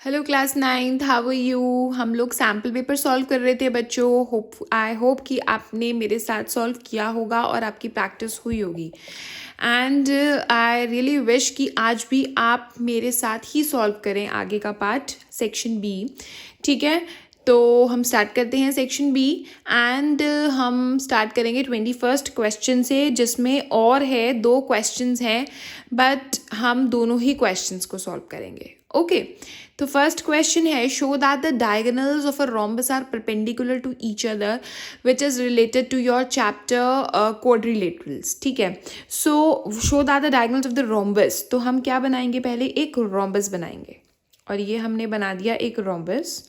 Hello class 9th, how are you. हम लोग sample paper solve कर रहे थे बच्चों। आई होप कि आपने मेरे साथ सॉल्व किया होगा और आपकी प्रैक्टिस हुई होगी। एंड आई रियली विश कि आज भी आप मेरे साथ ही सॉल्व करें आगे का पार्ट सेक्शन बी। ठीक है, तो हम स्टार्ट करते हैं सेक्शन बी एंड हम स्टार्ट करेंगे 21st क्वेश्चन से, जिसमें और है 2 क्वेश्चंस हैं बट हम दोनों ही क्वेश्चंस को सॉल्व करेंगे। ओके, तो फर्स्ट क्वेश्चन है, show that the diagonals of a rhombus are perpendicular to each other which is related to your chapter quadrilaterals. ठीक है, so show that the diagonals of the rhombus, तो हम क्या बनाएंगे, पहले एक rhombus बनाएंगे और ये हमने बना दिया एक rhombus।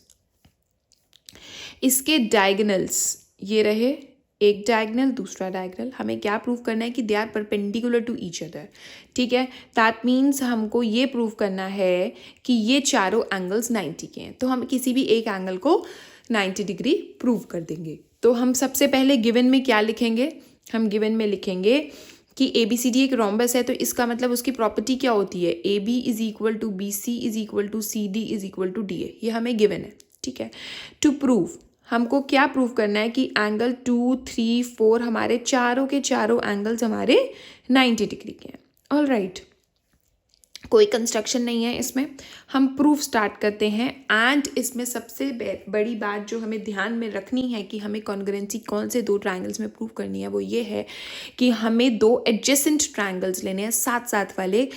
इसके डायगोनल्स ये रहे, एक डायगोनल दूसरा डायगोनल। हमें क्या प्रूव करना है कि they are perpendicular to each other. ठीक है, दैट मीन्स हमको ये प्रूव करना है कि ये चारों एंगल्स 90 के हैं। तो हम किसी भी एक एंगल को 90 डिग्री प्रूव कर देंगे। तो हम सबसे पहले गिवन में क्या लिखेंगे, हम गिवन में लिखेंगे कि ए बी सी डी एक रोम्बस है, तो इसका मतलब उसकी प्रॉपर्टी क्या होती है, A B is equal to B C is equal to C D is equal to D A. ये हमें गिवन है। ठीक है, टू प्रूव हमको क्या प्रूव करना है कि एंगल 2, 3, 4 हमारे चारों के चारों एंगल्स हमारे 90 डिग्री के हैं। ऑल राइट, कोई कंस्ट्रक्शन नहीं है इसमें, हम प्रूफ स्टार्ट करते हैं। एंड इसमें सबसे बड़ी बात जो हमें ध्यान में रखनी है कि हमें कॉन्ग्रुएंसी कौन से 2 ट्रायंगल्स में प्रूव करनी है, वो ये है कि हमें 2 एडजेसेंट ट्रायंगल्स लेने हैं, साथ साथ वाले,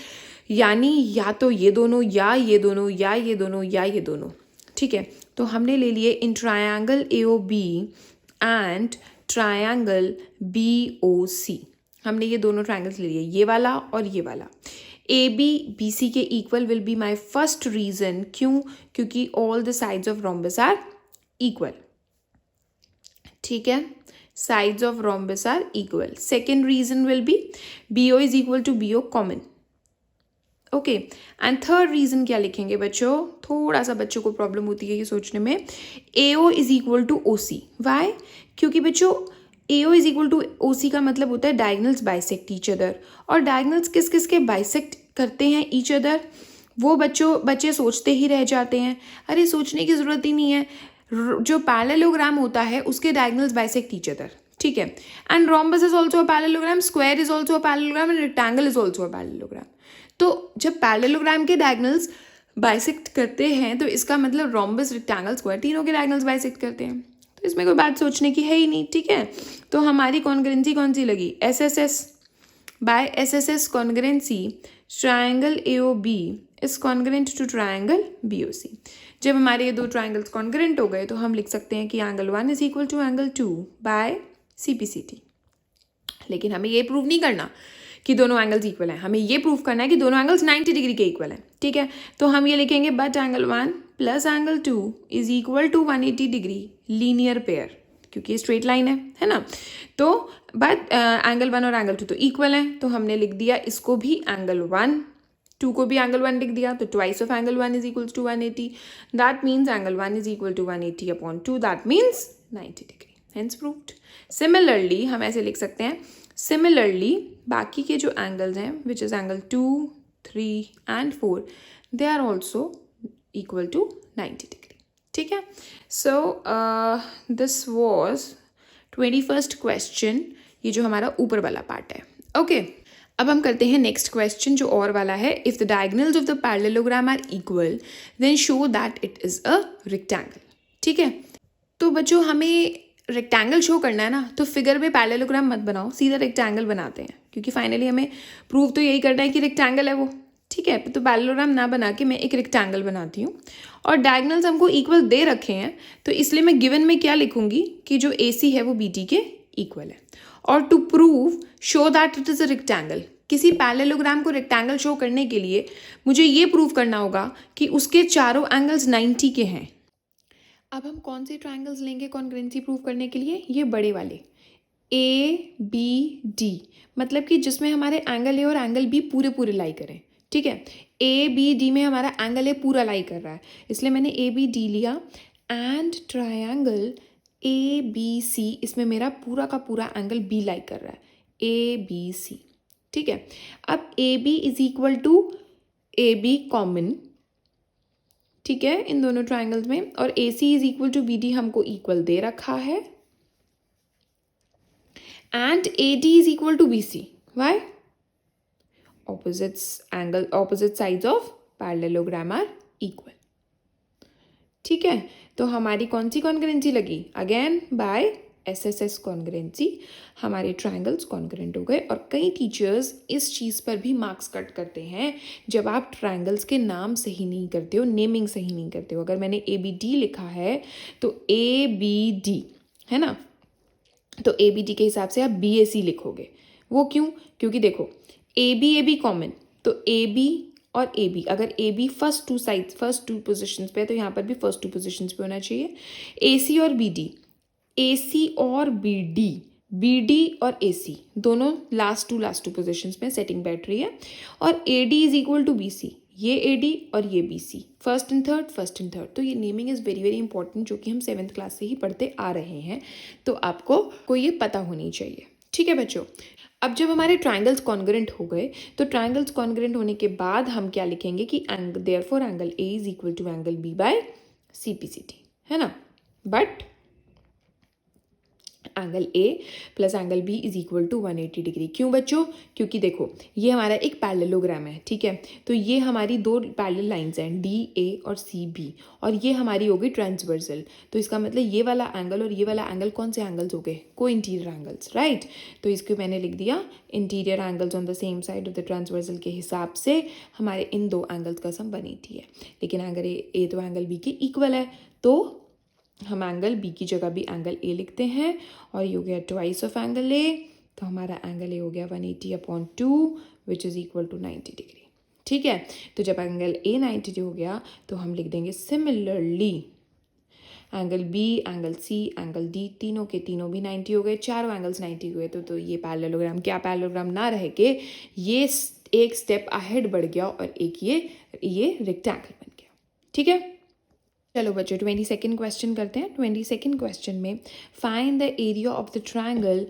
यानी या तो ये दोनों या ये दोनों या ये दोनों या ये दोनों। ठीक है, तो हमने ले लिए in triangle AOB and triangle BOC। हमने ये दोनों ट्रायंगल्स ले लिए, ये वाला और ये वाला। AB BC के equal will be my first reason. क्यों? क्योंकि all the sides of rhombus are equal. ठीक है, sides of rhombus are equal. Second reason will be BO is equal to BO common. Okay, and third reason क्या लिखेंगे बच्चों, थोड़ा सा बच्चों को प्रॉब्लम होती है ये सोचने में, AO is equal to OC। Why? क्योंकि बच्चों AO is equal to OC का मतलब होता है डायगनल्स बाइसेक्ट ईच अदर। और डायगनल्स किस किस के बाइसेक्ट करते हैं ईच अदर, वो बच्चे सोचते ही रह जाते हैं। अरे सोचने की ज़रूरत ही नहीं है, जो पैरेललोग्राम होता है उसके डायगनल्स बाइसेक्ट ईच अदर। ठीक है, and rhombus is also a parallelogram, square is also a parallelogram and rectangle is also a parallelogram. तो जब पैरेललोग्राम के डायगनल्स बाइसेक्ट करते हैं तो इसका मतलब रोम्बस, रेक्टेंगल, स्क्वायर तीनों के डायगनल्स बाइसेक्ट करते हैं। तो इसमें कोई बात सोचने की है ही नहीं। ठीक है, तो हमारी कॉन्ग्रुएंसी कौन सी लगी, SSS। By SSS congruency triangle AOB is congruent to triangle BOC। जब हमारे ये 2 ट्रायंगल्स कॉन्ग्रुएंट हो गए तो हम लिख सकते हैं कि angle 1 is equal to angle 2 by CPCT। लेकिन हमें ये प्रूव नहीं करना कि दोनों एंगल्स इक्वल हैं, हमें ये प्रूव करना है कि दोनों एंगल्स 90 डिग्री के इक्वल हैं। ठीक है, तो हम ये लिखेंगे but angle 1 plus angle 2 is equal to 180 degree linear pair, क्योंकि ये स्ट्रेट लाइन है ना। तो बट एंगल 1 और एंगल 2 तो इक्वल हैं, तो हमने लिख दिया इसको भी एंगल 1, 2 को भी एंगल 1 लिख दिया, तो twice of angle 1 is equal to 180। That means angle 1 is equal to 180 upon 2, that means 90 degree, hence proved. Similarly हम ऐसे लिख सकते हैं, सिमिलरली बाकी के जो एंगल्स हैं which is angle 2, 3 and 4 they are also equal to 90 degree. ठीक है, so this was 21st question, ये जो हमारा ऊपर वाला पार्ट है। ओके, अब हम करते हैं नेक्स्ट क्वेश्चन जो और वाला है, if the diagonals of the parallelogram are equal then show that it is a rectangle. ठीक है, तो बच्चों हमें रेक्टेंगल शो करना है ना, तो फिगर में पैरेललोग्राम मत बनाओ, सीधा रेक्टेंगल बनाते हैं, क्योंकि फाइनली हमें प्रूव तो यही करना है कि रेक्टेंगल है वो। ठीक है, तो पैरेललोग्राम ना बना के मैं एक रेक्टेंगल बनाती हूँ और डायगोनल्स हमको इक्वल दे रखे हैं, तो इसलिए मैं गिवन में क्या लिखूंगी कि जो AC है वो BD के इक्वल है। और to prove show that it is a rectangle, किसी पैरेललोग्राम को रेक्टेंगल शो करने के लिए मुझे ये प्रूव करना होगा कि उसके चारों एंगल्स 90 के हैं। अब हम कौन से ट्रायंगल्स लेंगे कॉन्ग्रुएंसी प्रूव करने के लिए, ये बड़े वाले ABD, मतलब कि जिसमें हमारे एंगल A और एंगल B पूरे पूरे लाई करें। ठीक है, ABD में हमारा एंगल A पूरा लाई कर रहा है, इसलिए मैंने ABD लिया एंड ट्रायंगल ABC, इसमें मेरा पूरा का पूरा एंगल B लाई कर रहा है, ABC। ठीक है, अब AB is equal to AB common, ठीक है, इन दोनों ट्राइंगल्स में। और A C is equal to B D हमको इक्वल दे रखा है, and A D is equal to B C. Why? opposite sides of parallelogram are equal। ठीक है, तो हमारी कौन सी कॉन्ग्रुएंसी लगी? अगेन बाय एसएसएस कॉन्ग्रुएंसी हमारे ट्राइंगल्स कॉन्ग्रुएंट हो गए। और कई टीचर्स इस चीज़ पर भी मार्क्स कट करते हैं जब आप ट्राइंगल्स के नाम सही नहीं करते हो, नेमिंग सही नहीं करते हो। अगर मैंने ए बी डी लिखा है तो ए बी डी है ना, तो ए बी डी के हिसाब से आप बी ए सी लिखोगे। वो क्यों? क्योंकि देखो ए बी कॉमन, तो ए बी और ए बी, अगर A B first two position पे है तो यहाँ पर भी फर्स्ट टू पोजिशन पे होना चाहिए। ए सी और बी डी, ए सी और बी डी और ए सी दोनों लास्ट टू पोजिशन में सेटिंग बैठ रही है। और A D is equal to B C, ये ए डी और ये B C, first and third. तो ये naming is very very important, जो कि हम 7th क्लास से ही पढ़ते आ रहे हैं, तो आपको ये पता होनी चाहिए। ठीक है बच्चों, अब जब हमारे ट्राइंगल्स कॉन्ग्रुएंट हो गए तो ट्राइंगल्स कॉन्ग्रुएंट होने के बाद हम क्या लिखेंगे कि therefore angle A is equal to angle B by C P C T, है ना। But angle A plus angle B is equal to 180 degree. क्यों बच्चों? क्योंकि देखो ये हमारा एक पैरेललोग्राम है, ठीक है, तो ये हमारी दो पैरेलल लाइंस हैं डी ए और सी बी, और ये हमारी हो गई ट्रांसवर्सल। तो इसका मतलब ये वाला एंगल और ये वाला एंगल कौन से एंगल्स हो गए? को इंटीरियर एंगल्स, राइट। तो इसको मैंने लिख दिया interior angles on the same side of the transversal के हिसाब से हमारे इन दो एंगल्स का सम 180 है। लेकिन एंगल ए तो एंगल बी के इक्वल है, तो हम एंगल बी की जगह भी एंगल ए लिखते हैं, और ये हो गया ट्वाइस ऑफ एंगल ए, तो हमारा एंगल ए हो गया 180/2 which is equal to 90 degree. ठीक है, तो जब एंगल ए 90 हो गया तो हम लिख देंगे similarly angle B, angle C, angle D, तीनों के तीनों भी 90 हो गए, चारों एंगल्स 90 हुए, तो ये पैरेललोग्राम क्या पैरेललोग्राम ना रह के ये एक स्टेप अहेड बढ़ गया और एक ये रेक्टेंगल बन गया। ठीक है, चलो बच्चों 22nd क्वेश्चन करते हैं। 22nd क्वेश्चन में find the area of the triangle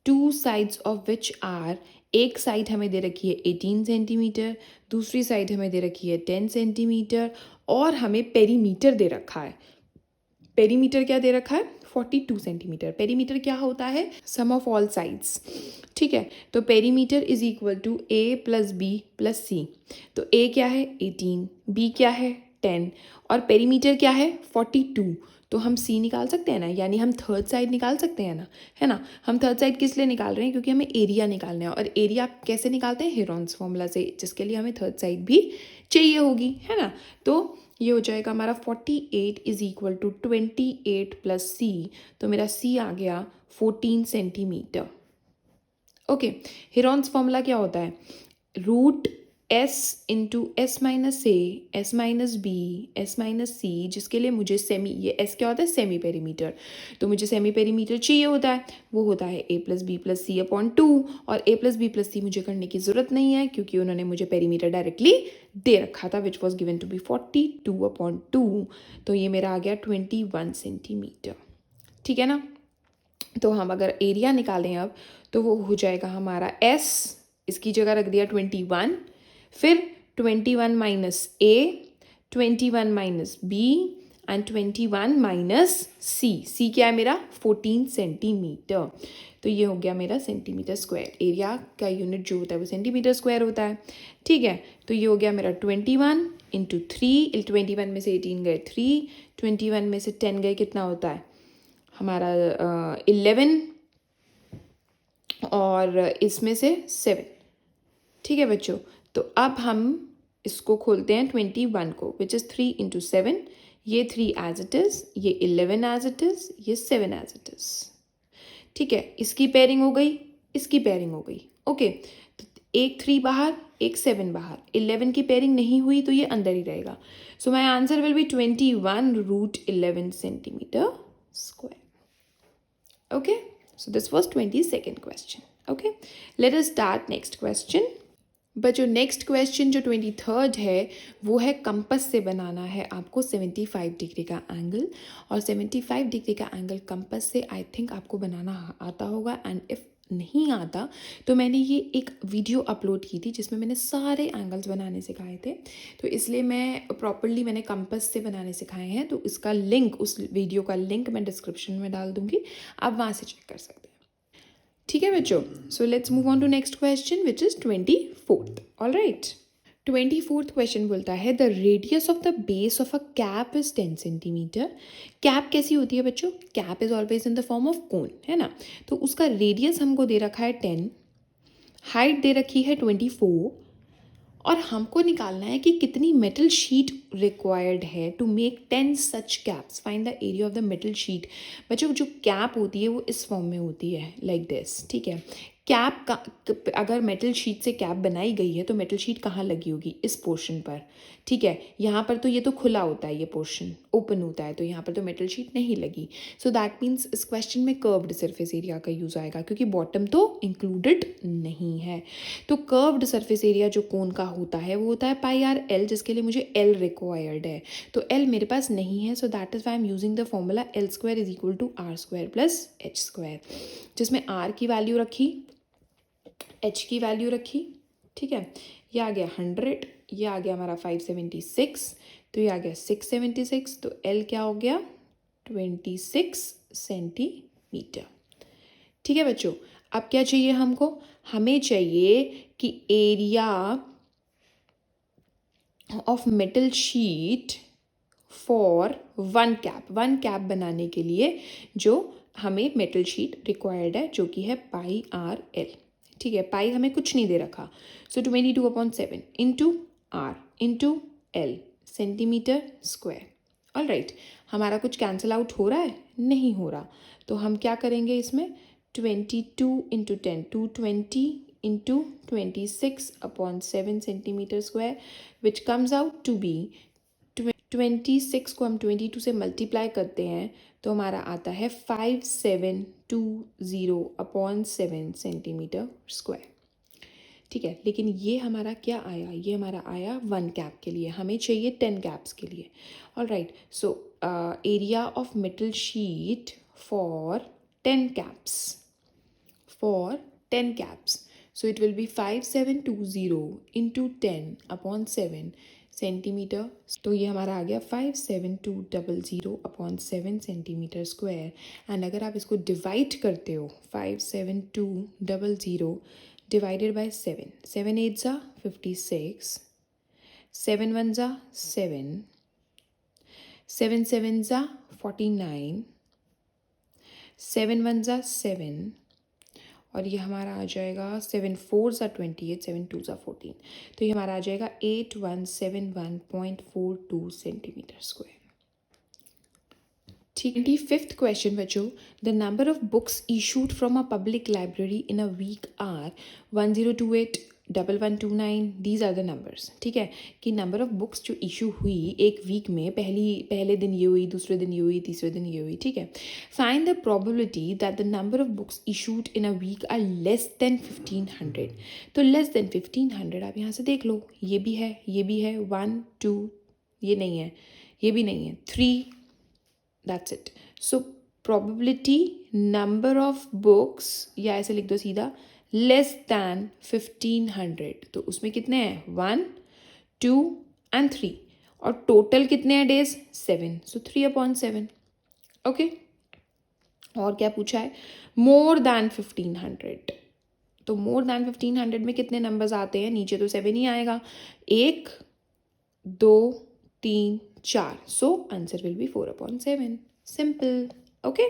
two sides of which are, एक साइड हमें दे रखी है 18 सेंटीमीटर, दूसरी साइड हमें दे रखी है 10 सेंटीमीटर, और हमें पेरीमीटर दे रखा है। पेरीमीटर क्या दे रखा है? 42 सेंटीमीटर। पेरीमीटर क्या होता है? Sum of all sides. ठीक है, तो perimeter is equal to A plus B plus C. तो ए क्या है? 18, बी क्या है? 10, और पेरीमीटर क्या है? 42। तो हम सी निकाल सकते हैं ना, यानी हम थर्ड साइड निकाल सकते हैं ना, है ना। हम थर्ड साइड किस लिए निकाल रहे हैं? क्योंकि हमें एरिया निकालना है, और एरिया कैसे निकालते हैं? हेरोन्स फॉर्मूला से, जिसके लिए हमें थर्ड साइड भी चाहिए होगी, है ना। तो ये हो जाएगा हमारा 48 is equal to 28 plus C, तो मेरा सी आ गया 14 सेंटीमीटर। ओके, हेरोन्स फॉर्मूला क्या होता है? Root S into S minus A, S minus B, S minus C, जिसके लिए मुझे सेमी, ये एस क्या होता है? Semi perimeter. तो मुझे सेमी पेरीमीटर चाहिए होता है, वो होता है ए प्लस बी प्लस सी अपॉन 2, और ए प्लस बी प्लस सी मुझे करने की ज़रूरत नहीं है क्योंकि उन्होंने मुझे पेरीमीटर डायरेक्टली दे रखा था, which was given to be 42/2। तो ये मेरा आ गया 21 सेंटीमीटर। ठीक है ना। तो हम अगर एरिया निकालें अब, तो वो हो जाएगा हमारा एस, इसकी जगह रख दिया 21, फिर 21 minus A, 21 minus B and 21 minus C. C क्या है मेरा? 14 सेंटीमीटर। तो ये हो गया मेरा सेंटीमीटर स्क्वायर। एरिया का यूनिट जो होता है वो सेंटीमीटर स्क्वायर होता है। ठीक है, तो ये हो गया मेरा 21 इंटू 3, 21 में से 18 गए 3, 21 में से 10 गए, कितना होता है हमारा 11, और इसमें से 7। ठीक है बच्चों, तो अब हम इसको खोलते हैं 21 को, विच इज़ 3 इंटू 7, ये 3 एज इट इज़, ये 11 एज इट इज़, ये 7 एज इट इज़। ठीक है, इसकी पेयरिंग हो गई, इसकी पेयरिंग हो गई। ओके, तो एक 3 बाहर, एक 7 बाहर, 11 की पेयरिंग नहीं हुई तो ये अंदर ही रहेगा। So my answer will be 21√11 centimetre square. Okay, so this was 22nd question. Okay, let us start next question. बच्चों नेक्स्ट क्वेश्चन जो 23rd है वो है कंपस से बनाना है आपको 75 डिग्री का एंगल, और 75 डिग्री का एंगल कंपस से आई थिंक आपको बनाना आता होगा, एंड इफ़ नहीं आता तो मैंने ये एक वीडियो अपलोड की थी जिसमें मैंने सारे एंगल्स बनाने सिखाए थे, तो इसलिए मैं प्रॉपरली मैंने कंपास से बनाने सिखाए हैं। तो इसका लिंक, उस वीडियो का लिंक मैं डिस्क्रिप्शन में डाल दूँगी, आप वहाँ से चेक कर सकते हैं। ठीक है बच्चों, so let's move on to next question which is 24th। All right, 24th question बोलता है the radius of the base of a cap is 10 centimetre. Cap कैसी होती है बच्चों? Cap is always in the form of cone, है ना। तो उसका रेडियस हमको दे रखा है 10, हाइट दे रखी है 24, और हमको निकालना है कि कितनी मेटल शीट रिक्वायर्ड है to make 10 such caps. Find the area of the metal sheet. बच्चों जो कैप होती है वो इस फॉर्म में होती है, लाइक दिस, ठीक है। कैप का, अगर मेटल शीट से कैप बनाई गई है तो मेटल शीट कहाँ लगी होगी? इस पोर्शन पर, ठीक है। यहाँ पर तो ये तो खुला होता है, ये पोर्शन ओपन होता है, तो यहाँ पर तो मेटल शीट नहीं लगी। सो दैट मीन्स इस क्वेश्चन में कर्व्ड सरफेस एरिया का यूज़ आएगा, क्योंकि बॉटम तो इंक्लूडेड नहीं है। तो कर्व्ड सरफेस एरिया जो कोन का होता है वो होता है पाई आर एल, जिसके लिए मुझे एल रिक्वायर्ड है। तो एल मेरे पास नहीं है, so that is why am using the formula L square is equal to R square plus H square, जिसमें आर की वैल्यू रखी, एच की वैल्यू रखी, ठीक है। ये आ गया 100, ये आ गया हमारा 576, तो ये आ गया 676, तो एल क्या हो गया? 26 सेंटीमीटर। ठीक है बच्चों, अब क्या चाहिए हमको? हमें चाहिए कि area of metal sheet for one cap बनाने के लिए जो हमें मेटल शीट रिक्वायर्ड है, जो कि है पाई आर एल, ठीक है। पाई हमें कुछ नहीं दे रखा, so 22/7 into R into L centimetre square. All right, हमारा कुछ कैंसिल आउट हो रहा है? नहीं हो रहा, तो हम क्या करेंगे इसमें? 22 into 10, 220 into 26/7 centimetre square, which comes out to be 26 को हम 22 से मल्टीप्लाई करते हैं तो हमारा आता है 5720/7 सेंटीमीटर स्क्वायर, ठीक है। लेकिन ये हमारा क्या आया? ये हमारा आया वन कैप के लिए, हमें चाहिए 10 कैप्स के लिए। All right, so area of metal sheet for 10 caps, for 10 caps. So it will be 5720 into 10/7 centimetre. तो ये हमारा आ गया 57200/7 सेंटीमीटर स्क्वायर। एंड अगर आप इसको डिवाइड करते हो, 57200 डिवाइडेड बाय 7, 7 8 ज़ा 56, 7 1 ज़ा 7, 7 7 ज़ा 49, 7 1 ज़ा 7, और ये हमारा आ जाएगा 7 4 ज़ा 28, 7 2 ज़ा 14, तो ये हमारा आ जाएगा 8171.42 सेंटीमीटर स्क्वायर। ठीक। 25th क्वेश्चन बच्चों, the number of books issued from a public library in a week are 1028, 1129, these are the numbers, ठीक है। कि नंबर ऑफ बुक्स जो इशू हुई एक वीक में, पहले दिन ये हुई, दूसरे दिन ये हुई, तीसरे दिन ये हुई, ठीक है। Find the probability that the number of books issued in a week are less than 1500। तो लेस देन 1500 आप यहाँ से देख लो, ये भी है, ये भी है, 1 2, ये नहीं है, ये भी नहीं है, 3, that's it. So probability number of books, या ऐसे लिख दो सीधा, less than 1500, तो उसमें कितने हैं? 1 2 and 3, और टोटल कितने हैं डेज? 7, so 3/7, okay. और क्या पूछा है? मोर देन 1500, तो मोर देन 1500 में कितने नंबर्स आते हैं? नीचे तो 7 ही आएगा, 1 2 3 4, so answer will B 4/7, simple, okay.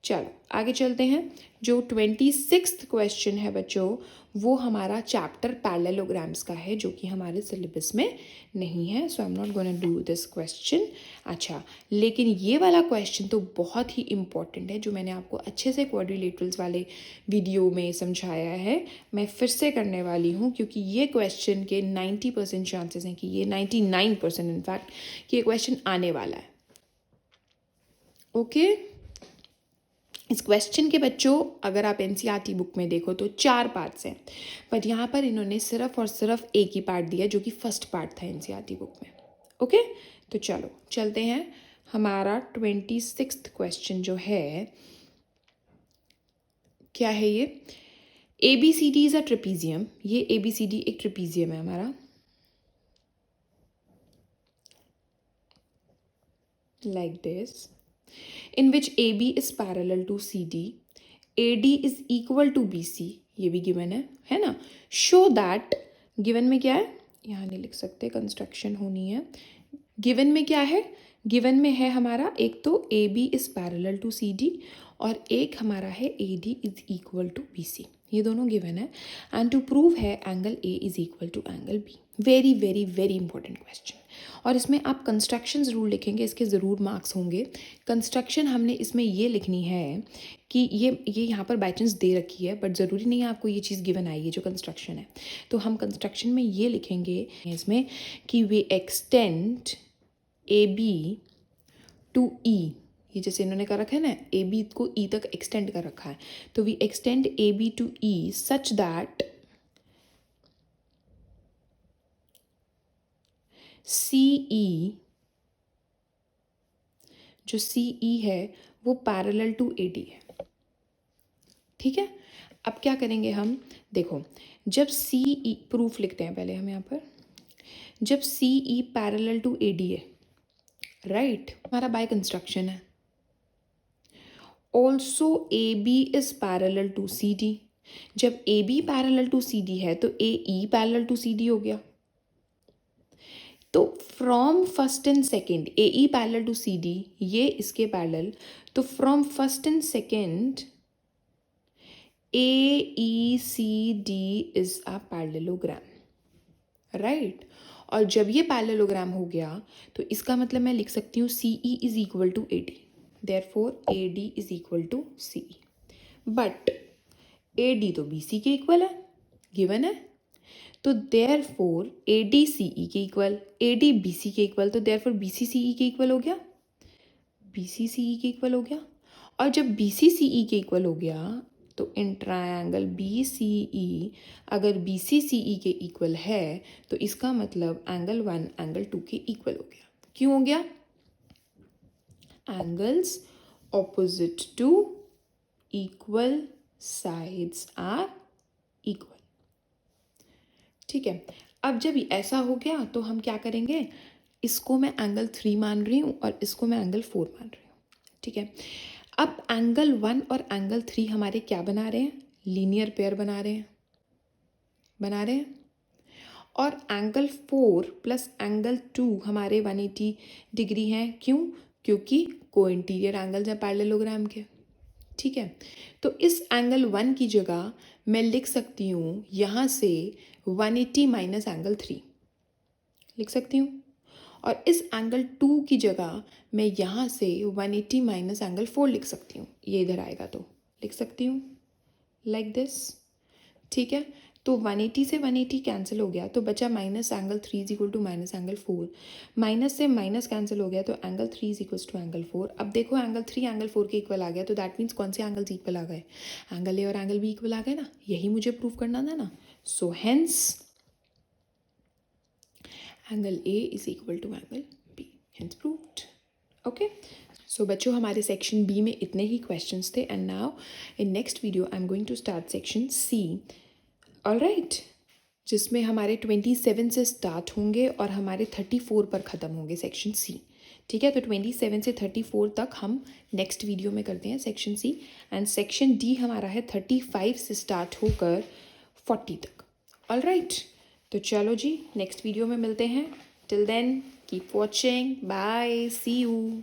चलो आगे चलते हैं। जो 26th क्वेश्चन है बच्चों, वो हमारा चैप्टर पैरेललोग्राम्स का है, जो कि हमारे सिलेबस में नहीं है, so I am not gonna do this question. अच्छा, लेकिन ये वाला क्वेश्चन तो बहुत ही इम्पॉर्टेंट है, जो मैंने आपको अच्छे से क्वाड्रिलेटरल्स वाले वीडियो में समझाया है, मैं फिर से करने वाली हूँ, क्योंकि ये क्वेश्चन के 90% चांसेस हैं कि ये 99% इनफैक्ट कि ये क्वेश्चन आने वाला है, ओके। इस क्वेश्चन के बच्चों अगर आप एनसीईआरटी बुक में देखो तो 4 पार्ट्स हैं, बट यहाँ पर इन्होंने सिर्फ और सिर्फ एक ही पार्ट दिया, जो कि फर्स्ट पार्ट था एनसीईआरटी बुक में, ओके। तो चलो चलते हैं। हमारा 26th क्वेश्चन जो है क्या है ये? ABCD is a trapezium. ये ABCD एक ट्रेपीजियम है हमारा. Like this, in which AB is parallel to CD, AD is equal to BC. ये भी गिवन है ना? Show that, गिवन में क्या है? यहाँ नहीं लिख सकते, कंस्ट्रक्शन होनी है. गिवन में क्या है? गिवन में है हमारा एक तो AB is parallel to CD और एक हमारा है AD is equal to BC. ये दोनों गिवन है. एंड टू प्रूव है angle A is equal to angle B. Very very very important question. और इसमें आप कंस्ट्रक्शन ज़रूर लिखेंगे, इसके ज़रूर मार्क्स होंगे. कंस्ट्रक्शन हमने इसमें ये लिखनी है कि ये यहाँ पर बाई चांस दे रखी है, बट ज़रूरी नहीं है आपको ये चीज़ गिवन आई है जो कंस्ट्रक्शन है. तो हम कंस्ट्रक्शन में ये लिखेंगे इसमें कि वे एक्सटेंड AB टू E. ये जैसे इन्होंने कर रखा है ना, AB को E तक एक्सटेंड कर रखा है. तो we extend AB to E such that CE, जो CE है वो पैरेलल टू AD है. ठीक है. अब क्या करेंगे हम? देखो, जब CE, प्रूफ लिखते हैं पहले हम यहाँ पर. जब CE पैरेलल टू AD है, राइट, हमारा बाय कंस्ट्रक्शन है. Also AB is parallel to CD. जब AB पैरेलल टू CD है तो AE पैरेलल टू CD हो गया. तो from first and second, AE parallel to CD, ये इसके पैरेलल. तो from first and second AECD is a parallelogram, right. और जब ये पैरेललोग्राम हो गया तो इसका मतलब मैं लिख सकती हूँ CE is equal to AD. Therefore AD is equal to CE. But AD तो BC के इक्वल है, गिवन है. तो therefore AD CE के इक्वल, AD BC के इक्वल. तो therefore BC CE के इक्वल हो गया, BC CE के इक्वल हो गया. और जब BC CE के इक्वल हो गया तो इन ट्रायंगल BCE अगर BC CE के इक्वल है तो इसका मतलब एंगल 1 एंगल 2 के इक्वल हो गया. क्यों हो गया? Angles opposite to equal sides are equal. ठीक है. अब जब ऐसा हो गया तो हम क्या करेंगे? इसको मैं एंगल 3 मान रही हूँ और इसको मैं एंगल 4 मान रही हूँ. ठीक है. अब एंगल 1 और एंगल 3 हमारे क्या बना रहे हैं? लीनियर पेयर बना रहे हैं. और एंगल 4 प्लस एंगल 2 हमारे 180 डिग्री हैं. क्यों? क्योंकि को इंटीरियर एंगल्स हैं पैरेललोग्राम के. ठीक है. तो इस एंगल 1 की जगह मैं लिख सकती हूँ यहाँ से 180 माइनस एंगल 3 लिख सकती हूँ. और इस एंगल 2 की जगह मैं यहाँ से 180 माइनस एंगल 4 लिख सकती हूँ. ये इधर आएगा तो लिख सकती हूँ लाइक दिस. ठीक है. तो 180 से 180 कैंसिल हो गया तो बचा minus angle 3 is equal to minus angle 4. Minus से माइनस कैंसिल हो गया तो angle 3 is equal to angle 4. अब देखो एंगल 3 एंगल 4 के इक्वल आ गया. तो दैट मीन्स कौन से एंगल्स इक्वल आ गए? एंगल A और एंगल B इक्वल आ गए ना. यही मुझे प्रूव करना था ना. So hence angle A is equal to angle B. Hence proved. Okay. So बच्चों, हमारे सेक्शन B में इतने ही क्वेश्चंस थे. And now in next video I am going to start section C. Alright. जिसमें हमारे 27 से स्टार्ट होंगे और हमारे 34 पर ख़त्म होंगे सेक्शन C. ठीक है. तो 27 से 34 तक हम नेक्स्ट वीडियो में करते हैं section C. And section D हमारा है 35 से स्टार्ट होकर 40 तक. ऑलराइट. तो चलो जी, नेक्स्ट वीडियो में मिलते हैं. Till then keep watching. Bye. See you.